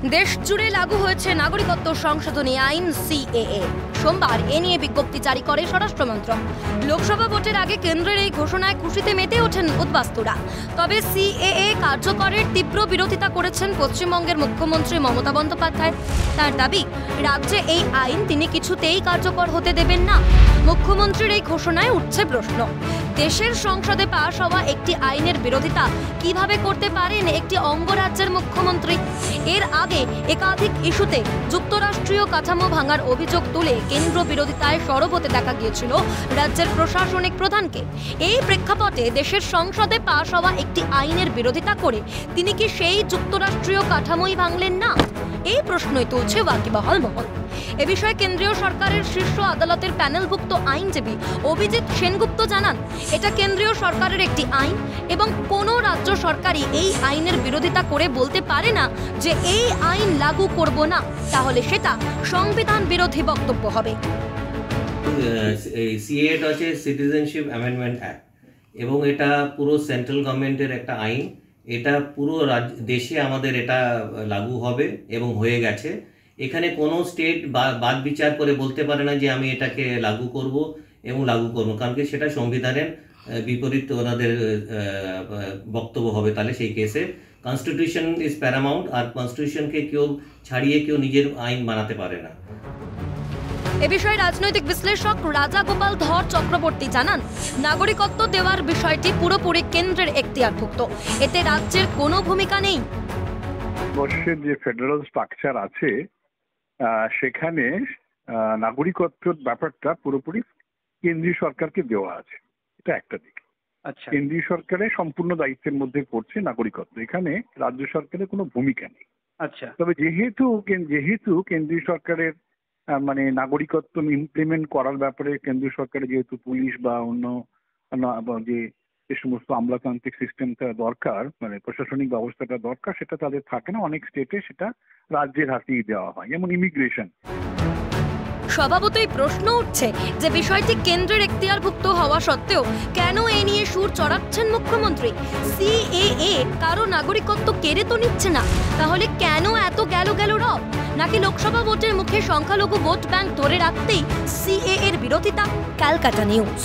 দেশ জুড়ে লাগু হয়েছে নাগরিকত্ব সংশোধনী আইন সিএএ। সোমবার এ নিয়ে বিজ্ঞপ্তি জারি করে স্বরাষ্ট্র মন্ত্রক। লোকসভা ভোটের আগে কেন্দ্রের এই ঘোষণায় খুশিতে মেতে ওঠেন উদ্বাস্তুরা। তবে সিএএ কার্যকরের তীব্র বিরোধিতা করেছেন পশ্চিমবঙ্গের মুখ্যমন্ত্রী মমতা বন্দ্যোপাধ্যায়। তার দাবি, রাজ্যে এই আইন তিনি কিছুতেই কার্যকর হতে দেবেন না। মুখ্যমন্ত্রীর এই ঘোষণায় উঠছে প্রশ্ন, দেশের সংসদে পাশ হওয়া একটি আইনের বিরোধিতা কিভাবে করতে পারেন একটি অঙ্গরাজ্যের মুখ্যমন্ত্রী? এর আগে একাধিক ইস্যুতে যুক্তরাষ্ট্রীয় কাঠামো ভাঙার অভিযোগ তুলে কেন্দ্র বিরোধিতায় সরব হতে দেখা গিয়েছিল রাজ্যের প্রশাসনিক প্রধানকে। এই প্রেক্ষাপটে দেশের সংসদে পাশ হওয়া একটি আইনের বিরোধিতা করে তিনি কি সেই যুক্তরাষ্ট্রীয় কাঠামোই ভাঙলেন না? এই প্রশ্নই তুলছে ওয়াকিবহাল মহল। এ বিষয়ে কেন্দ্রীয় সরকারের শীর্ষ আদালতের প্যানেলভুক্ত আইনজীবী অভিজিৎ সেনগুপ্ত জানান, এটা কেন্দ্রীয় সরকারের একটি আইন এবং কোনো রাজ্য সরকারই এই আইনের বিরোধিতা করে বলতে পারে না যে এই আইন লাগু করব না, তাহলে সেটা সংবিধান বিরোধী বক্তব্য হবে। সিএএ হচ্ছে সিটিজেনশিপ অ্যামেন্ডমেন্ট অ্যাক্ট এবং এটা পুরো সেন্ট্রাল গভর্নমেন্টের একটা আইন। এটা পুরো দেশে আমাদের এটা লাগু হবে এবং হয়ে গেছে। এখানে কোনো স্টেট বাদ বিচার করে বলতে পারে না যে আমি এটাকে লাগু করব এবং লাগু করব, কারণ কি সেটা সংবিধানের বিপরীত ওনাদের বক্তব্য হবে। তাহলে সেই কেসে কনস্টিটিউশন ইজ প্যারামাউন্ট, আর কনস্টিটিউশনকে কেউ ছাড়িয়ে কেউ নিজের আইন বানাতে পারে না। এ বিষয়ে রাজনৈতিক বিশ্লেষক রাজা গোপাল ধর চক্রবর্তী জানান, নাগরিকত্ব দেওয়ার বিষয়টি পুরোপুরি কেন্দ্রের এখতিয়ারভুক্ত, এতে রাজ্যের কোনো ভূমিকা নেই। ভারতবর্ষের যে ফেডারেল স্ট্রাকচার আছে সেখানে নাগরিকত্বের ব্যাপারটা পুরোপুরি কেন্দ্রীয় সরকারকে দেওয়া আছে, এটা একটা দিক। আচ্ছা, কেন্দ্রীয় সরকারের সম্পূর্ণ দায়িত্বের মধ্যে পড়ছে নাগরিকত্ব, এখানে রাজ্য সরকারের কোনো ভূমিকা নেই। আচ্ছা, তবে যেহেতু কেন্দ্রীয় সরকারের মানে নাগরিকত্ব ইমপ্লিমেন্ট করার ব্যাপারে কেন্দ্রীয় সরকারের যেহেতু পুলিশ বা অন্য যে সমস্ত আমলাতান্ত্রিক সিস্টেমটা দরকার, মানে প্রশাসনিক ব্যবস্থাটা দরকার, সেটা তাদের থাকে না। অনেক স্টেটে সেটা রাজ্যের হাতেই দেওয়া হয়, যেমন ইমিগ্রেশন। স্বভাবতই প্রশ্ন উঠছে যে বিষয়টি কেন্দ্রের এখতিয়ারভুক্ত হওয়া সত্ত্বেও কেন এ নিয়ে সুর চড়াচ্ছেন মুখ্যমন্ত্রী? সিএএ কারো নাগরিকত্ব কেড়ে তো নিচ্ছে না, তাহলে কেন এত গেল রব? নাকি লোকসভা ভোটের মুখে সংখ্যালঘু ভোট ব্যাংক ধরে রাখতেই সিএএ এর বিরোধিতা? ক্যালকাটা নিউজ।